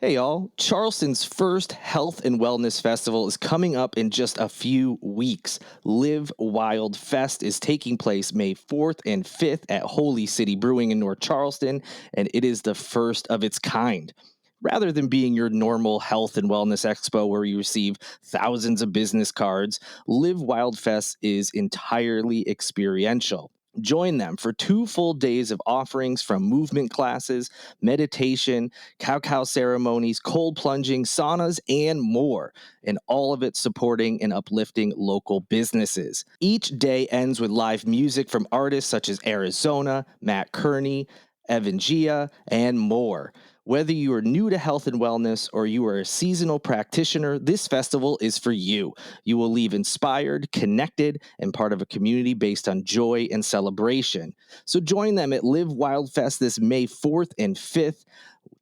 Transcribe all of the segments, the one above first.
Hey y'all, Charleston's first health and wellness festival is coming up in just a few weeks. Live Wild Fest is taking place May 4th and 5th at Holy City Brewing in North Charleston, and it is the first of its kind. Rather than being your normal health and wellness expo where you receive thousands of business cards, Live Wild Fest is entirely experiential. Join them for 2 full days of offerings from movement classes, meditation, cacao ceremonies, cold plunging, saunas, and more, and all of it supporting and uplifting local businesses. Each day ends with live music from artists such as Arizona, Matt Kearney, Evan Gia, and more. Whether you are new to health and wellness or you are a seasonal practitioner, this festival is for you. You will leave inspired, connected, and part of a community based on joy and celebration. So join them at Live Wild Fest this May 4th and 5th.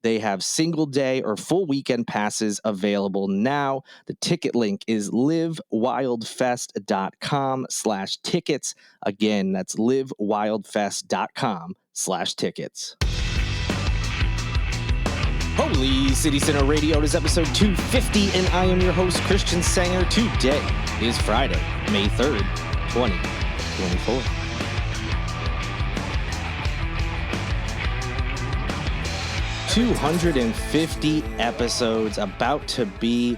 They have single day or full weekend passes available now. The ticket link is livewildfest.com/tickets. Again, that's livewildfest.com/tickets. Holy City Center Radio, it is episode 250, and I am your host, Christian Sanger. Today is Friday, May 3rd, 2024. "250 episodes about to be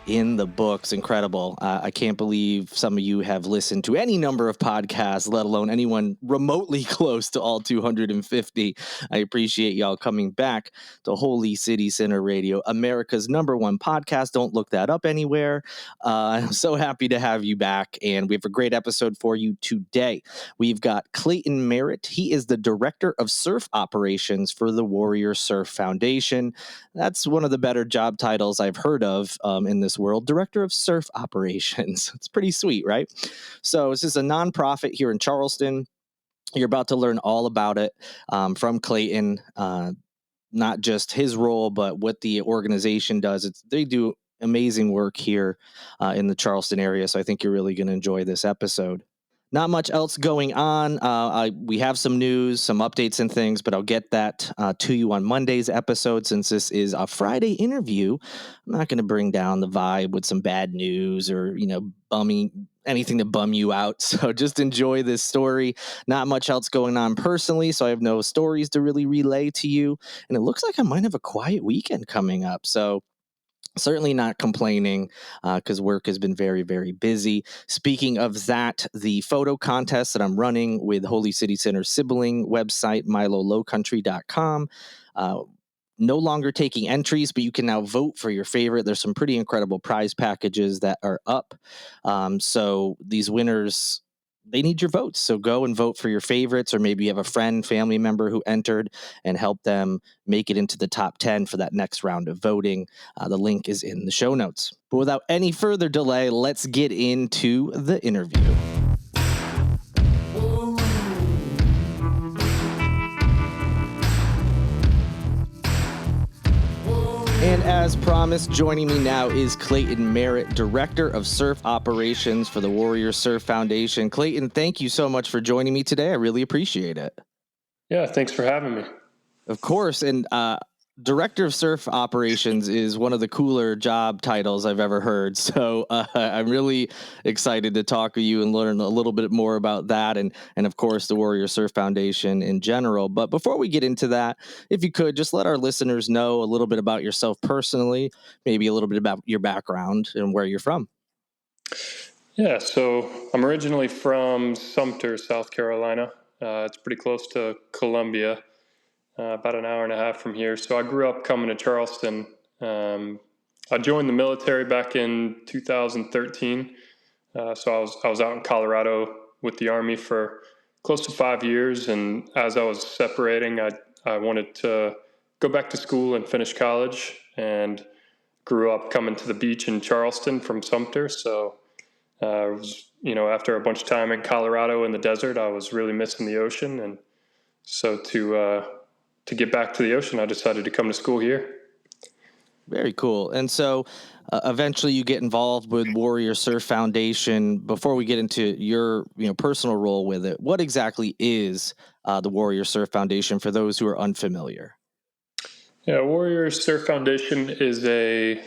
in the books." Incredible. I can't believe some of you have listened to any number of podcasts, let alone anyone remotely close to all 250. I appreciate y'all coming back to Holy City Center Radio, America's #1 podcast. Don't look that up anywhere. I'm so happy to have you back, and we have a great episode for you today. We've got Clayton Merritt. He is the Director of Surf Operations for the Warrior Surf Foundation. That's one of the better job titles I've heard of in this world. Director of Surf Operations. It's pretty sweet, right? So this is a nonprofit here in Charleston. You're about to learn all about it from Clayton, not just his role, but what the organization does. They do amazing work here in the Charleston area, so I think you're really going to enjoy this episode. Not much else going on. We have some news, some updates and things, but I'll get that to you on Monday's episode. Since this is a Friday interview, I'm not going to bring down the vibe with some bad news or, anything to bum you out. So just enjoy this story. Not much else going on personally, so I have no stories to really relay to you. And it looks like I might have a quiet weekend coming up. So certainly not complaining because work has been very, very busy. Speaking of that, the photo contest that I'm running with Holy City Center sibling website, MyLoLowCountry.com. No longer taking entries, but you can now vote for your favorite. There's some pretty incredible prize packages that are up. So these winners, they need your votes. So go and vote for your favorites, or maybe you have a friend, family member who entered, and help them make it into the top 10 for that next round of voting. The link is in the show notes. But without any further delay, let's get into the interview. And as promised, joining me now is Clayton Merritt, Director of Surf Operations for the Warrior Surf Foundation. Clayton, thank you so much for joining me today. I really appreciate it. Yeah, thanks for having me. Of course. And Director of Surf Operations is one of the cooler job titles I've ever heard. So I'm really excited to talk to you and learn a little bit more about that and of course, the Warrior Surf Foundation in general. But before we get into that, if you could just let our listeners know a little bit about yourself personally, maybe a little bit about your background and where you're from. Yeah, so I'm originally from Sumter, South Carolina. It's pretty close to Columbia, about an hour and a half from here. So I grew up coming to Charleston. I joined the military back in 2013. So I was out in Colorado with the Army for close to 5 years. And as I was separating, I wanted to go back to school and finish college, and grew up coming to the beach in Charleston from Sumter. So after a bunch of time in Colorado in the desert, I was really missing the ocean. And so to get back to the ocean, I decided to come to school here. Very cool. And so eventually you get involved with Warrior Surf Foundation. Before we get into your personal role with it, what exactly is the Warrior Surf Foundation for those who are unfamiliar? Yeah, Warrior Surf Foundation is a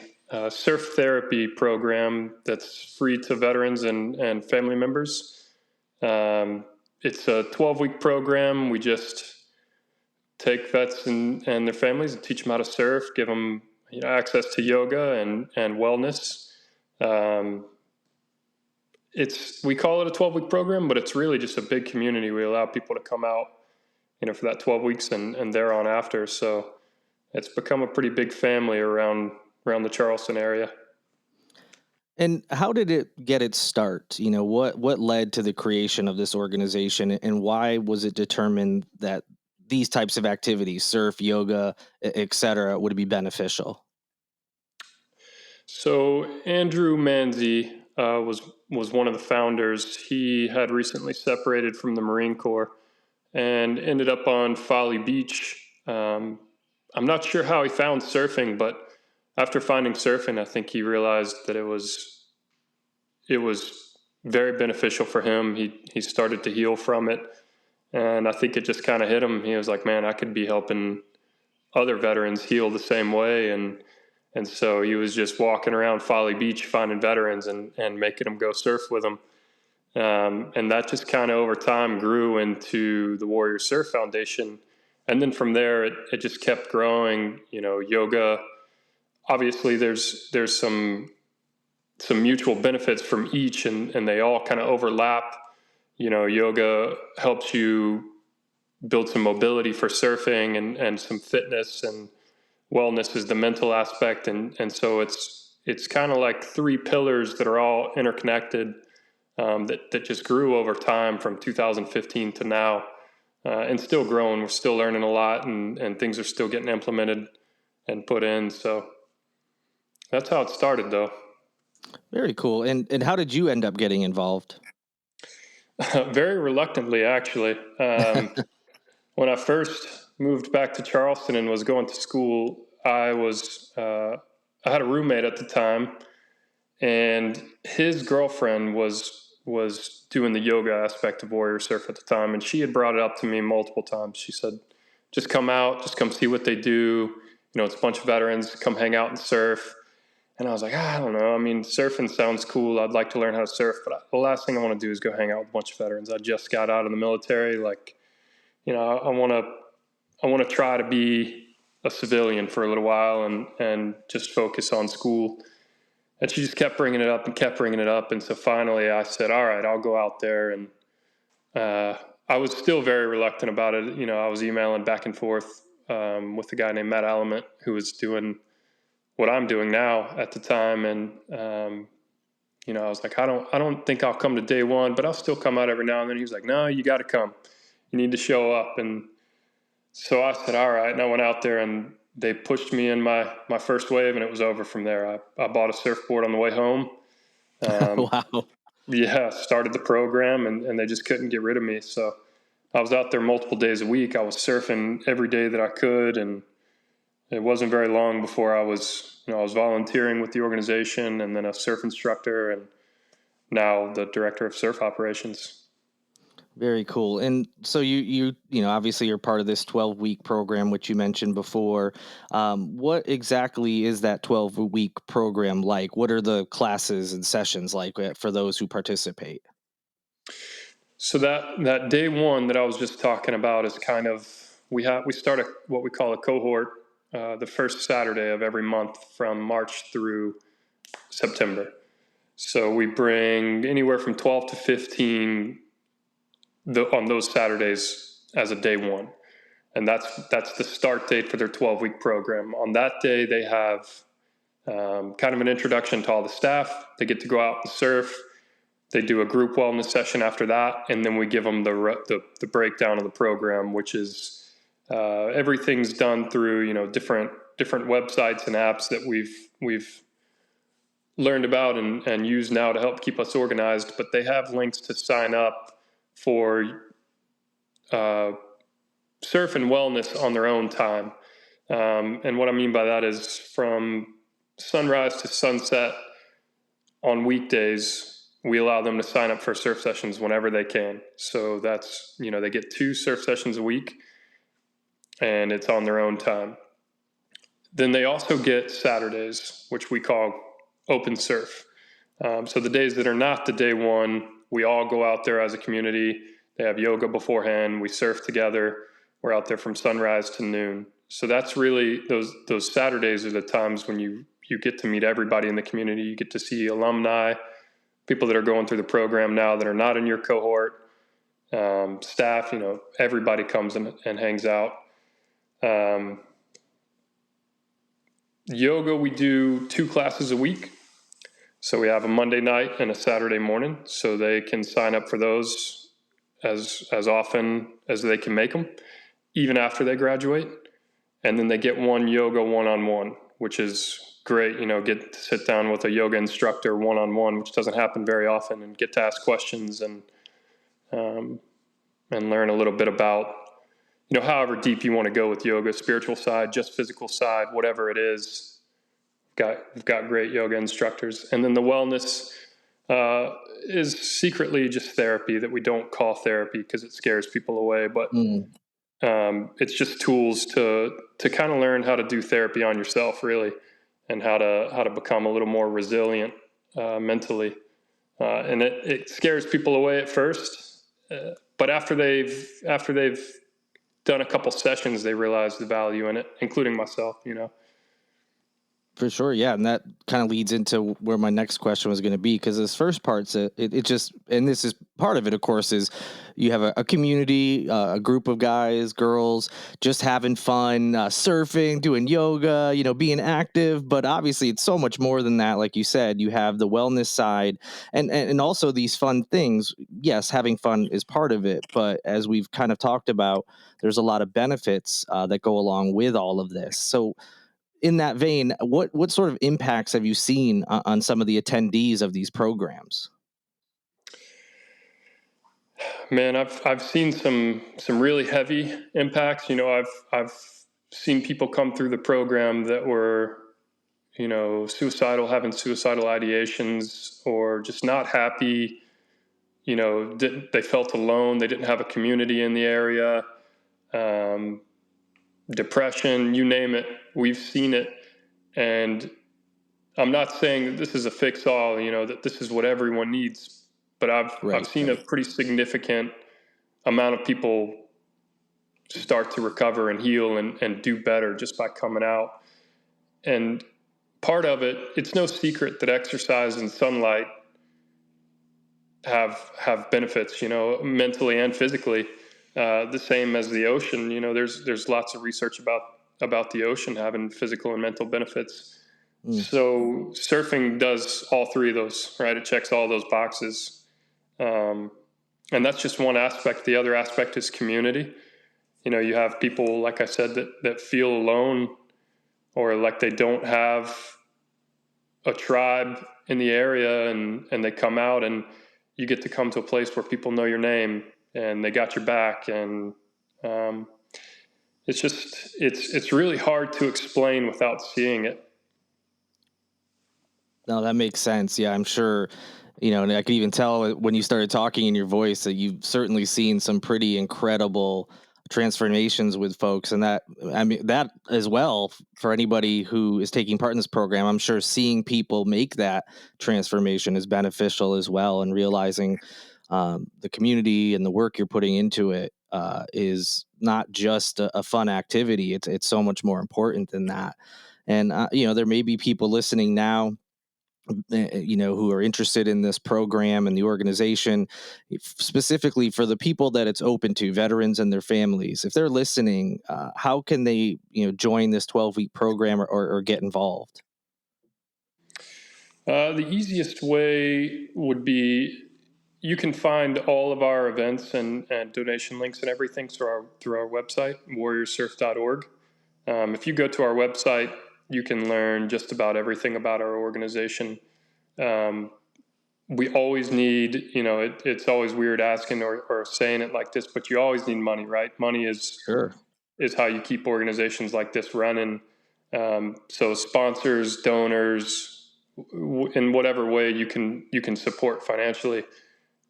surf therapy program that's free to veterans and family members. Um, it's a 12-week program. We just take vets and their families and teach them how to surf, give them access to yoga and wellness. Um, we call it a 12-week program, but it's really just a big community. We allow people to come out, for that 12 weeks and thereon after. So it's become a pretty big family around the Charleston area. And how did it get its start? What led to the creation of this organization, and why was it determined that these types of activities, surf, yoga, etc., would be beneficial? So Andrew Manzi was one of the founders. He had recently separated from the Marine Corps and ended up on Folly Beach. I'm not sure how he found surfing, but after finding surfing, I think he realized that it was very beneficial for him. He started to heal from it, and I think it just kind of hit him. He was like, "Man, I could be helping other veterans heal the same way," and so he was just walking around Folly Beach finding veterans and making them go surf with him. And that just kind of over time grew into the Warrior Surf Foundation. And then from there, it just kept growing. Yoga, obviously there's some mutual benefits from each, and they all kind of overlap. Yoga helps you build some mobility for surfing and some fitness, and wellness is the mental aspect. And so it's kind of like three pillars that are all interconnected, that just grew over time from 2015 to now, and still growing. We're still learning a lot, and things are still getting implemented and put in. So that's how it started, though. Very cool. And how did you end up getting involved? Very reluctantly, actually. When I first moved back to Charleston and was going to school, I had a roommate at the time, and his girlfriend was doing the yoga aspect of Warrior Surf at the time, and she had brought it up to me multiple times. She said, "Just come out, just come see what they do. It's a bunch of veterans. Come hang out and surf." And I was like, I don't know. I mean, surfing sounds cool. I'd like to learn how to surf, but the last thing I want to do is go hang out with a bunch of veterans. I just got out of the military. Like, I want to try to be a civilian for a little while and just focus on school. And she just kept bringing it up and kept bringing it up. And so finally I said, all right, I'll go out there. And I was still very reluctant about it. I was emailing back and forth with a guy named Matt Element, who was doing what I'm doing now at the time. And, I was like, I don't think I'll come to day one, but I'll still come out every now and then. He was like, no, you got to come. You need to show up. And so I said, all right. And I went out there, and they pushed me in my first wave, and it was over from there. I bought a surfboard on the way home. Wow. Yeah, started the program, and they just couldn't get rid of me. So I was out there multiple days a week. I was surfing every day that I could, and it wasn't very long before I was volunteering with the organization, and then a surf instructor, and now the director of surf operations. Very cool. And so obviously you're part of this 12-week program, which you mentioned before. What exactly is that 12-week program like? What are the classes and sessions like for those who participate? So that day one that I was just talking about is kind of, we start what we call a cohort the first Saturday of every month from March through September. So we bring anywhere from 12 to 15 on those Saturdays as a day one. And that's the start date for their 12-week program. On that day, they have kind of an introduction to all the staff. They get to go out and surf. They do a group wellness session after that, and then we give them the breakdown of the program, which is everything's done through different websites and apps that we've learned about and use now to help keep us organized. But they have links to sign up for surf and wellness on their own time. And what I mean by that is from sunrise to sunset on weekdays, we allow them to sign up for surf sessions whenever they can. So that's, they get 2 surf sessions a week, and it's on their own time. Then they also get Saturdays, which we call open surf. So the days that are not the day one, we all go out there as a community. They have yoga beforehand. We surf together. We're out there from sunrise to noon. So that's really those Saturdays are the times when you get to meet everybody in the community. You get to see alumni, people that are going through the program now that are not in your cohort, staff. Everybody comes and hangs out. Yoga, we do 2 classes a week. So we have a Monday night and a Saturday morning, so they can sign up for those as often as they can make them, even after they graduate. And then they get one yoga one-on-one, which is great. Get to sit down with a yoga instructor one-on-one, which doesn't happen very often, and get to ask questions and learn a little bit about, however deep you want to go with yoga, spiritual side, just physical side, whatever it is. We've got great yoga instructors. And then the wellness is secretly just therapy that we don't call therapy because it scares people away. But it's just tools to kind of learn how to do therapy on yourself, really, and how to become a little more resilient mentally. And it scares people away at first, but after they've done a couple sessions, they realize the value in it, including myself. For sure, yeah, and that kind of leads into where my next question was going to be, because this first part's it just, and this is part of it, of course, is you have a community, a group of guys, girls, just having fun, surfing, doing yoga, being active, but obviously it's so much more than that. Like you said, you have the wellness side, and also these fun things. Yes, having fun is part of it, but as we've kind of talked about, there's a lot of benefits that go along with all of this. So in that vein, what sort of impacts have you seen on some of the attendees of these programs? Man, I've seen some really heavy impacts. I've seen people come through the program that were, suicidal, having suicidal ideations, or just not happy. They felt alone. They didn't have a community in the area. Depression, you name it, we've seen it. And I'm not saying that this is a fix-all, that this is what everyone needs, but I've seen a pretty significant amount of people start to recover and heal and do better just by coming out. And part of it, it's no secret that exercise and sunlight have benefits, mentally and physically, the same as the ocean. There's lots of research about the ocean having physical and mental benefits. So surfing does all 3 of those, right? It checks all those boxes. And that's just one aspect. The other aspect is community. You have people, like I said, that feel alone, or like they don't have a tribe in the area, and they come out, and you get to come to a place where people know your name and they got your back. And it's really hard to explain without seeing it. No, that makes sense. Yeah, I'm sure, and I could even tell when you started talking in your voice that you've certainly seen some pretty incredible transformations with folks. And that as well, for anybody who is taking part in this program, I'm sure seeing people make that transformation is beneficial as well. And realizing the community and the work you're putting into it is not just a fun activity. It's so much more important than that. And, there may be people listening now who are interested in this program and the organization, specifically for the people that it's open to, veterans and their families. If they're listening, how can they, join this 12-week program or get involved? The easiest way would be, you can find all of our events and donation links and everything through our website, warriorsurf.org. If you go to our website, you can learn just about everything about our organization. We always need, it's always weird asking or saying it like this, but you always need money, right? Money is how you keep organizations like this running. So sponsors, donors, in whatever way you can support financially,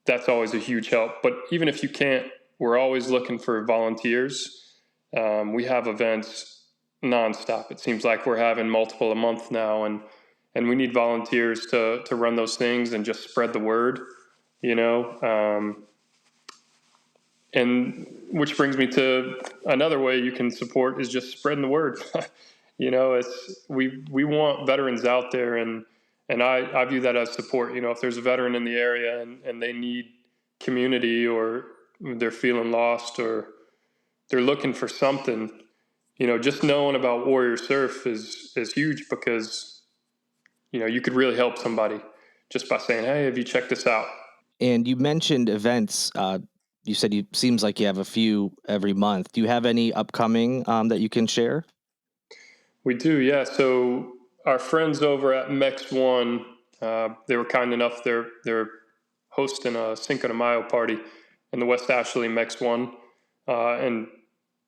that's always a huge help. But even if you can't, we're always looking for volunteers. We have events nonstop. It seems like we're having multiple a month now, and we need volunteers to run those things and just spread the word, you know. And which brings me to another way you can support is just spreading the word. You know, it's we want veterans out there, and I view that as support. You know, if there's a veteran in the area and they need community, or they're feeling lost, or they're looking for something, you know, just knowing about Warrior Surf is huge, because, you know, you could really help somebody just by saying, hey, have you checked this out? And you mentioned events. You said you seems like you have a few every month. Do you have any upcoming that you can share? We do, yeah. So our friends over at Mex One, they were kind enough. They're hosting a Cinco de Mayo party in the West Ashley Mex One, and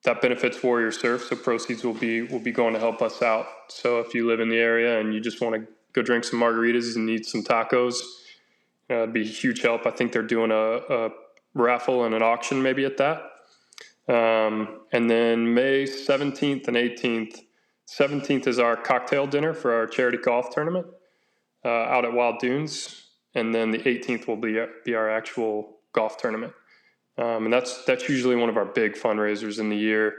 that benefits Warrior Surf. So proceeds will be going to help us out. So if you live in the area and you just want to go drink some margaritas and eat some tacos, it'd be a huge help. I think they're doing a raffle and an auction maybe at that. And then May 17th and 18th. 17th is our cocktail dinner for our charity golf tournament out at Wild Dunes. And then the 18th will be our actual golf tournament. And that's usually one of our big fundraisers in the year.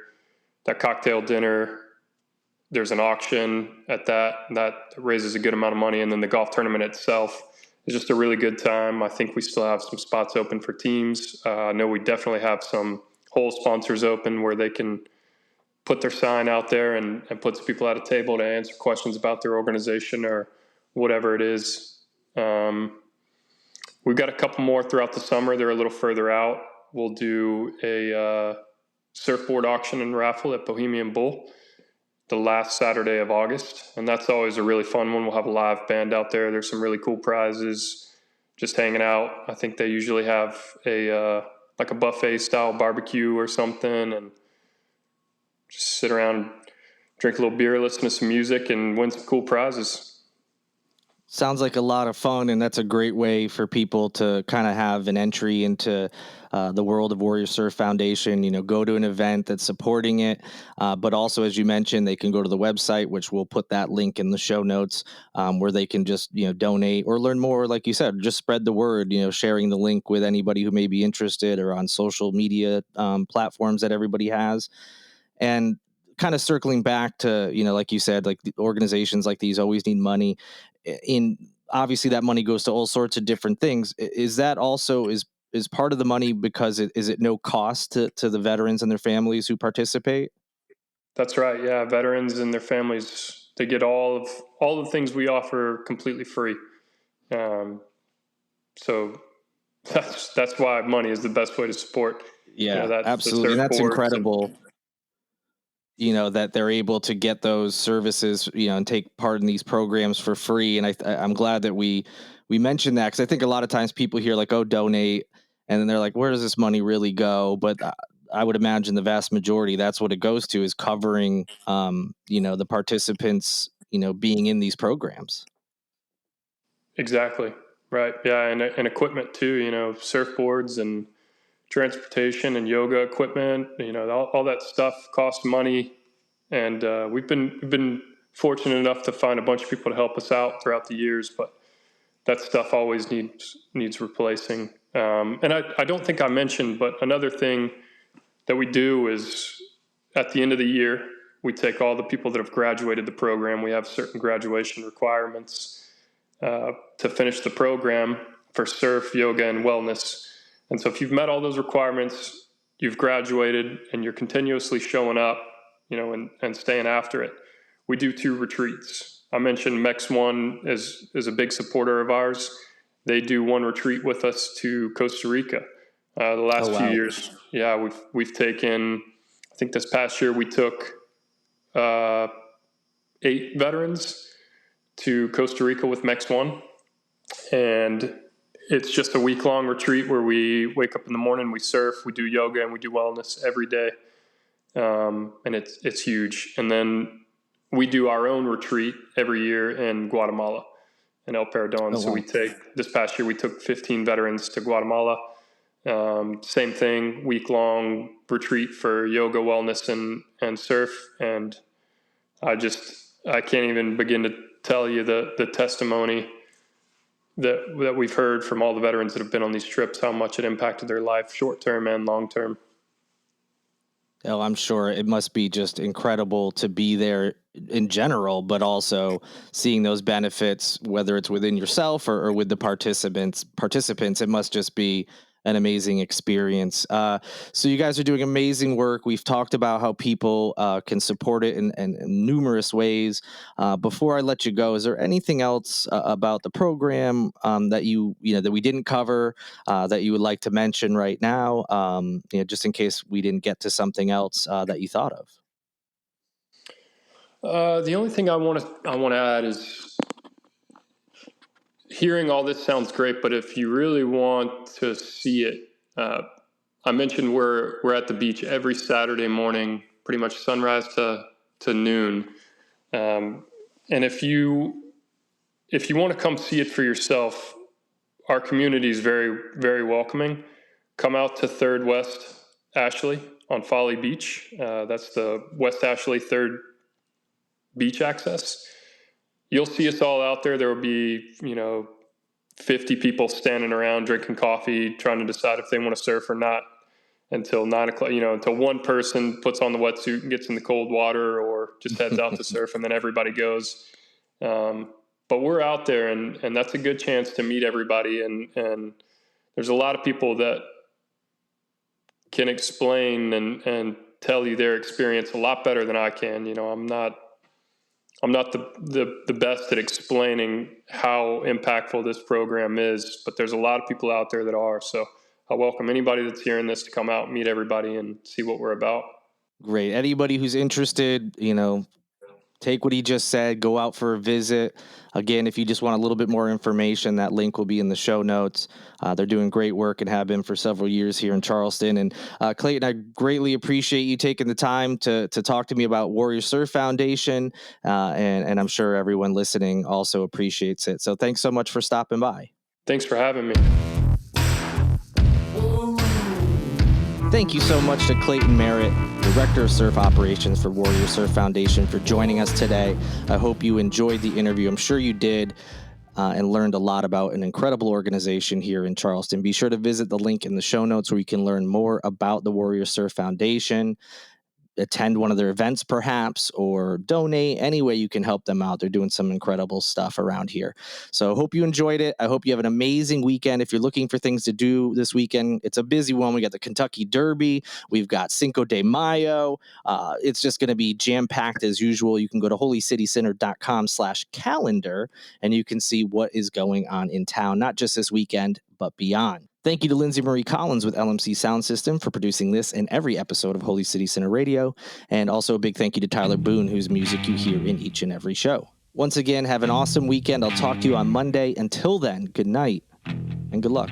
That cocktail dinner, there's an auction at that raises a good amount of money. And then the golf tournament itself is just a really good time. I think we still have some spots open for teams. I know we definitely have some hole sponsors open where they can put their sign out there and put some people at a table to answer questions about their organization or whatever it is. We've got a couple more throughout the summer. They're a little further out. We'll do a surfboard auction and raffle at Bohemian Bull the last Saturday of August. And that's always a really fun one. We'll have a live band out there. There's some really cool prizes, just hanging out. I think they usually have like a buffet style barbecue or something, and just sit around, drink a little beer, listen to some music, and win some cool prizes. Sounds like a lot of fun, and that's a great way for people to kind of have an entry into the world of Warrior Surf Foundation. You know, go to an event that's supporting it, but also, as you mentioned, they can go to the website, which we'll put that link in the show notes, where they can just donate or learn more. Like you said, just spread the word. You know, sharing the link with anybody who may be interested, or on social media platforms that everybody has. And kind of circling back to, like you said, like the organizations like these always need money. In Obviously that money goes to all sorts of different things. Is that also is part of the money because is it no cost to the veterans and their families who participate? That's right. Yeah, veterans and their families, they get all the things we offer completely free. Um, so that's why money is the best way to support. Yeah, That's the absolutely. And that's surfboards and incredible, that they're able to get those services, and take part in these programs for free. And I'm glad that we mentioned that, because I think a lot of times people hear like, oh, donate, and then they're like, where does this money really go? But I would imagine the vast majority, that's what it goes to, is covering, the participants, being in these programs. exactly right. Yeah, and equipment too. Surfboards and transportation and yoga equipment. All that stuff costs money, and we've been fortunate enough to find a bunch of people to help us out throughout the years. But that stuff always needs replacing. And I don't think I mentioned, but another thing that we do is at the end of the year, we take all the people that have graduated the program. We have certain graduation requirements to finish the program for surf, yoga, and wellness. And so if you've met all those requirements, you've graduated, and you're continuously showing up, and staying after it, we do 2 retreats. I mentioned Mex One is a big supporter of ours. They do 1 retreat with us to Costa Rica. The Oh, last few wow. years, yeah, we've taken. I think this past year we took uh, 8 veterans to Costa Rica with Mex One, and it's just a week-long retreat where we wake up in the morning, we surf, we do yoga, and we do wellness every day, and it's huge. And then we do our own retreat every year in Guatemala, in El Paredon. Oh, So wow. this past year we took 15 veterans to Guatemala. Same thing, week-long retreat for yoga, wellness, and surf, and I can't even begin to tell you the testimony that we've heard from all the veterans that have been on these trips, how much it impacted their life, short term and long term. Oh, I'm sure it must be just incredible to be there in general, but also seeing those benefits, whether it's within yourself or with the participants, it must just be an amazing experience. So you guys are doing amazing work. We've talked about how people can support it in numerous ways. Before I let you go, is there anything else about the program that that we didn't cover that you would like to mention right now? Just in case we didn't get to something else that you thought of. The only thing I want to add is, hearing all this sounds great, but if you really want to see it, I mentioned we're at the beach every Saturday morning, pretty much sunrise to noon. And if you want to come see it for yourself, our community is very, very welcoming. Come out to 3rd West Ashley on Folly Beach. That's the West Ashley 3rd beach access. You'll see us all out there. There will be, 50 people standing around drinking coffee, trying to decide if they want to surf or not until 9 o'clock, until one person puts on the wetsuit and gets in the cold water or just heads out to surf, and then everybody goes. But we're out there, and that's a good chance to meet everybody. And there's a lot of people that can explain and tell you their experience a lot better than I can. I'm not the best at explaining how impactful this program is, but there's a lot of people out there that are. So I welcome anybody that's hearing this to come out, meet everybody, and see what we're about. Great. Anybody who's interested, take what he just said, go out for a visit. Again, if you just want a little bit more information, that link will be in the show notes. They're doing great work and have been for several years here in Charleston. And Clayton, I greatly appreciate you taking the time to talk to me about Warrior Surf Foundation. And I'm sure everyone listening also appreciates it. So thanks so much for stopping by. Thanks for having me. Thank you so much to Clayton Merritt, Director of Surf Operations for Warrior Surf Foundation, for joining us today. I hope you enjoyed the interview. I'm sure you did, and learned a lot about an incredible organization here in Charleston. Be sure to visit the link in the show notes where you can learn more about the Warrior Surf Foundation, attend one of their events perhaps, or donate. Any way you can help them out. They're doing some incredible stuff around here. So hope you enjoyed it. I hope you have an amazing weekend. If you're looking for things to do this weekend, it's a busy one. We got the Kentucky Derby. We've got Cinco de Mayo. It's just going to be jam-packed as usual. You can go to holycitycenter.com/calendar and you can see what is going on in town, not just this weekend, but beyond. Thank you to Lindsay Marie Collins with LMC Sound System for producing this and every episode of Holy City Center Radio. And also a big thank you to Tyler Boone, whose music you hear in each and every show. Once again, have an awesome weekend. I'll talk to you on Monday. Until then, good night and good luck.